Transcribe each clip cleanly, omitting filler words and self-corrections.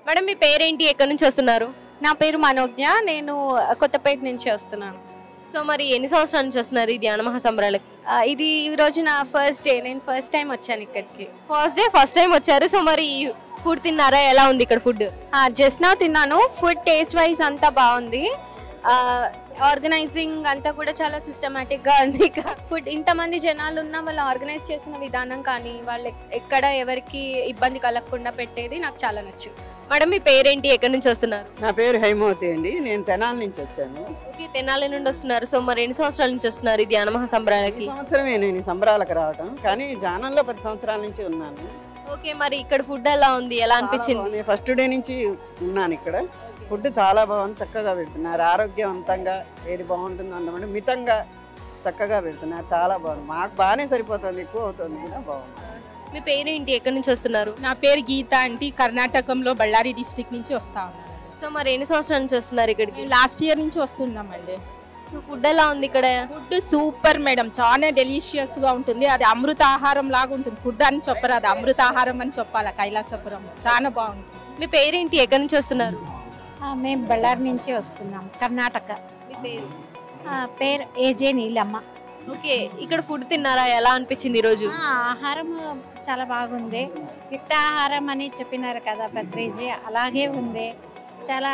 Madam మీ పేరేంటి? ఎక్కడి నుంచి వస్తున్నారు? నా పేరు మనోజ్ఞ. నేను కొత్తపేట నుంచి వస్తున్నాను. సో మరి ఎన్ని సంవత్సరాల నుంచి వస్తున్నారు ఈ ధ్యాన మహాసంబరాలకి? ఇది ఈ రోజు నా ఫస్ట్ డే. నేను ఫస్ట్ టైం వచ్చాను ఇక్కడికి. ఫస్ట్ టైం వచ్చారు. సో మరి ఫుడ్ తిన్నారా? ఎలా ఉంది ఇక్కడ ఫుడ్? జస్ట్ నా తిన్నాను. ఫుడ్ టేస్ట్ వైజ్ అంతా బాగుంది. ఆర్గనైజింగ్ అంతా కూడా చాలా సిస్టమేటిక్గా ఉంది. ఫుడ్ ఇంతమంది జనాలు ఉన్నా వాళ్ళు ఆర్గనైజ్ చేసిన విధానం కానీ వాళ్ళు ఎక్కడ ఎవరికి ఇబ్బంది కలగకుండా పెట్టేది నాకు చాలా నచ్చింది. మేడం మీ పేరేంటి? ఎక్కడి నుంచి వస్తున్నారు? నా పేరు హైమవతి అండి. నేను తెనాలి నుంచి వచ్చాను. ఓకే, తెనాలి నుండి వస్తున్నారు. సో మరి ఎన్ని సంవత్సరాల నుంచి వస్తున్నారు ఈ ధ్యాన మహాసంబరాలకి? సంవత్సరమే నేను ఈ సంబరాలకు రావటం, కానీ జానంలో 10 సంవత్సరాల నుంచి ఉన్నాను. ఓకే, మరి ఇక్కడ ఫుడ్ ఎలా ఉంది? ఎలా అనిపించింది? ఫస్ట్ డే నుంచి ఉన్నాను ఇక్కడ. ఫుడ్ చాలా బాగుంది, చక్కగా పెడుతున్నారు. ఆరోగ్యవంతంగా ఏది బాగుంటుందో అందమంటే మితంగా చక్కగా పెడుతున్నారు. చాలా బాగుంది. మాకు బాగానే సరిపోతుంది, ఎక్కువ అవుతుంది కూడా బాగుంది. మీ పేరేంటి? ఎక్కడి నుంచి వస్తున్నారు? నా పేరు గీత అండి. కర్ణాటకంలో బళ్ళారి డిస్ట్రిక్ట్ నుంచి వస్తా ఉన్నాను. సో మరి ఎన్ని సంవత్సరాల నుంచి వస్తున్నారు ఇక్కడికి? లాస్ట్ ఇయర్ నుంచి వస్తున్నామండి. సో ఫుడ్ ఎలా ఉంది ఇక్కడ? ఫుడ్ సూపర్ మేడం, చాలా డెలిషియస్ గా ఉంటుంది. అది అమృత ఆహారం లాగా ఉంటుంది. ఫుడ్ అని చెప్పరు, అది అమృత ఆహారం అని చెప్పాలి. కైలాసపురం చాలా బాగుంటుంది. మీ పేరేంటి? ఎక్కడి నుంచి వస్తున్నారు? మేము బళ్ళారి నుంచి వస్తున్నాం, కర్ణాటక. మీ పేరు? పేరు ఏజే నీలమ్మ. ఓకే, ఇక్కడ ఫుడ్ తిన్నారా? ఎలా అనిపించింది ఈరోజు? ఆహారం చాలా బాగుంది. యుక్తాహారం అని చెప్పినారు కదా పత్రిజీ, అలాగే ఉంది. చాలా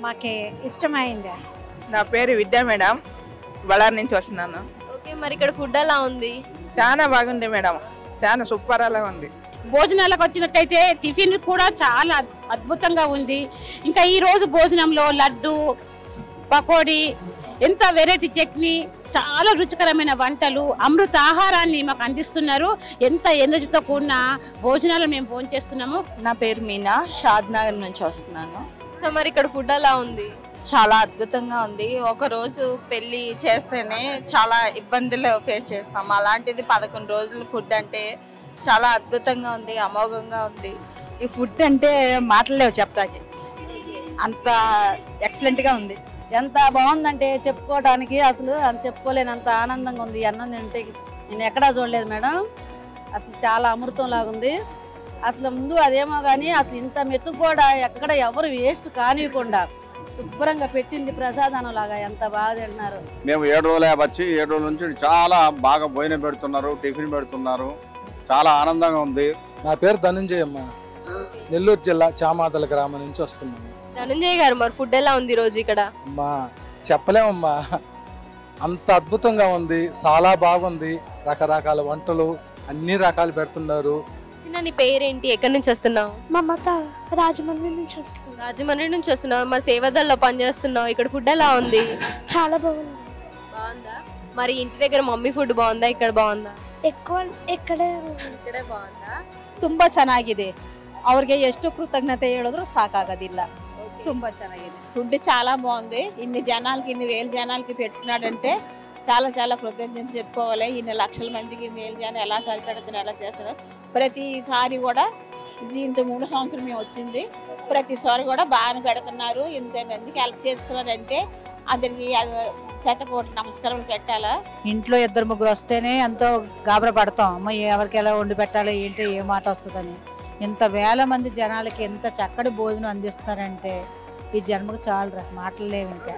మాకు ఇష్టమైంది. నా పేరు విద్యా మేడం, బళ్ళారి నుంచి వస్తున్నాను. ఓకే, మరి ఇక్కడ ఫుడ్ ఎలా ఉంది? చాలా బాగుంది మేడం, చాలా సూపర్ అలా ఉంది. భోజనాలకు వచ్చినట్టయితే టిఫిన్ కూడా చాలా అద్భుతంగా ఉంది. ఇంకా ఈ రోజు భోజనంలో లడ్డు, పకోడీ, ఎంత వెరైటీ చట్నీ, చాలా రుచికరమైన వంటలు, అమృత ఆహారాన్ని మాకు అందిస్తున్నారు. ఎంత ఎనర్జీతో కూడిన భోజనాలు మేము భోంచేస్తున్నాము. నా పేరు మీనా, షాద్నగర్ నుంచి వస్తున్నాను. సో మరి ఇక్కడ ఫుడ్ ఎలా ఉంది? చాలా అద్భుతంగా ఉంది. ఒక రోజు పెళ్లి చేస్తేనే చాలా ఇబ్బందులు ఫేస్ చేస్తాం, అలాంటిది 11 రోజులు ఫుడ్ అంటే చాలా అద్భుతంగా ఉంది, అమోఘంగా ఉంది. ఈ ఫుడ్ అంటే మాటలేవు చెప్తాకి, అంత ఎక్సలెంట్గా ఉంది. ఎంత బాగుందంటే చెప్పుకోవడానికి అసలు చెప్పుకోలేనంత ఆనందంగా ఉంది. అన్నం తింటే నేను ఎక్కడా చూడలేదు మేడం. అసలు చాలా అమృతం లాగుంది. అసలు ముందు అదేమో కానీ అసలు ఇంత మెతుకు కూడా ఎక్కడ ఎవరు వేస్ట్ కానివ్వకుండా శుభ్రంగా పెట్టింది ప్రసాదనం లాగా. ఎంత బాగా తింటున్నారు. మేము 7 రోజులే వచ్చి 7 రోజుల నుంచి చాలా బాగా భోజనం పెడుతున్నారు, టిఫిన్ పెడుతున్నారు. చాలా ఆనందంగా ఉంది. నా పేరు ధనంజయమ్మ, నెల్లూరు జిల్లా చామాదల గ్రామం నుంచి వస్తున్నాను. ధనంజయ్ గారు, మరి ఫుడ్ ఎలా ఉంది రోజు ఇక్కడ? అమ్మా చెప్పలేమమ్మా, అంత అద్భుతంగా ఉంది, చాలా బాగుంది. రకరకాల వంటలు అన్ని రకాలు పెడుతున్నారు. చిన్న నీ పేరేంటి? ఎక్కడి నుంచి వస్తున్నావు? మమత, రాజమండ్రి నుంచి వస్తున్నావు. రాజమండ్రి నుంచి వస్తున్నావు. మరి సేవదల్లో పనిచేస్తున్నావు. ఇక్కడ ఫుడ్ ఎలా ఉంది? చాలా బాగుంది. బాగుందా? మరి ఇంటి దగ్గర మమ్మీ ఫుడ్ బాగుందా? ఇక్కడ బాగుందా? ఎక్కువ ಇಕ್ಕಡೆ ಬಾಂದಾ? ತುಂಬಾ ಚೆನ್ನಾಗಿದೆ. ಅವ್ರಿಗೆ ಎಷ್ಟು ಕೃತಜ್ಞತೆ ಹೇಳಿದ್ರು ಸಾಕಾಗೋದಿಲ್ಲ. ತುಂಬಾ ಚೆನ್ನಾಗಿದೆ. ఫుడ్ చాలా బాగుంది. ఇన్ని జనాలకి, ఇన్ని వేల జనాలకి పెట్టుకున్నాడంటే చాలా చాలా కృతజ్ఞత చెప్పుకోవాలి. ఇన్ని లక్షల మందికి ఇన్ని వేల జనం ఎలా సరిపెడుతున్నారు, ఎలా చేస్తున్నారు. ప్రతిసారి కూడా ఇది ఇంత 3 సంవత్సరం మేము వచ్చింది, ప్రతిసారి కూడా బాగానే పెడుతున్నారు. ఇంతమందికి హెల్ప్ చేస్తున్నారంటే అందరికి శతకోటి నమస్కారాలు పెట్టాలా. ఇంట్లో 2-3 వస్తేనే ఎంతో గాబరా పడతాం, అమ్మ ఎవరికి ఎలా వండి పెట్టాలి, ఏంటి ఏ మాట వస్తుందని. ఇంత వేల మంది జనాలకి ఎంత చక్కటి భోజనం అందిస్తున్నారంటే ఈ జన్మకు చాలు, మాటలు లేవు. ఇంకా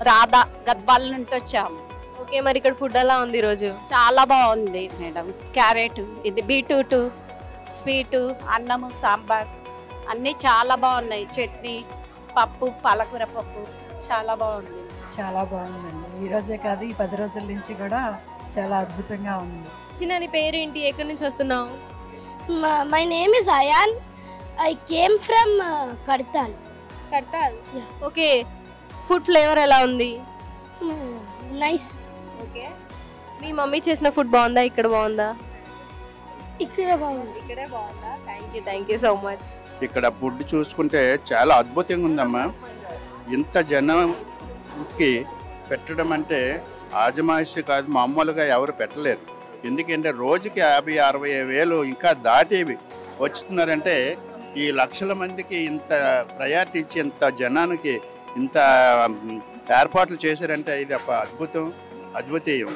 రాధా, గద్వాల నుండి వచ్చాము. ఓకే, మరి ఇక్కడ ఫుడ్ ఎలా ఉంది ఈరోజు? చాలా బాగుంది మేడం. క్యారెట్, ఇది బీట్రూట్, స్వీటు, అన్నము, సాంబార్ అన్నీ చాలా బాగున్నాయి. చట్నీ, పప్పు, పాలకూర పప్పు చాలా బాగుంది. చాలా బాగుందండి. ఈ రోజే కాదు, ఈ 10 రోజుల నుంచి కూడా చాలా అద్భుతంగా ఉంది. చిన్న నీ పేరేంటి? ఎక్కడి నుంచి వస్తున్నావు? My name is Ayan. I came from Kadthal. Kadthal? Okay, food flavour ఎలా ఉంది? నైస్. ఓకే, మీ మమ్మీ చేసిన ఫుడ్ బాగుందా? ఇక్కడ బాగుందా? ఇక్కడ బాగుంది. ఇక్కడే బాగుందా? Thank you so much. ఇక్కడ ఫుడ్ చూసుకుంటే చాలా అద్భుతంగా ఉందమ్మా. ఇంత జనంకి పెట్టడం అంటే ఆజమాయిషి కాదు, మామూలుగా ఎవరు పెట్టలేరు. ఎందుకంటే రోజుకి 50-60 వేలు ఇంకా దాటేవి వచ్చుతున్నారంటే ఈ లక్షల మందికి ఇంత ప్రయారిటీ ఇచ్చి ఇంత జనానికి ఇంత ఏర్పాట్లు చేశారంటే ఇది ఒక అద్భుతం, అద్వితీయం.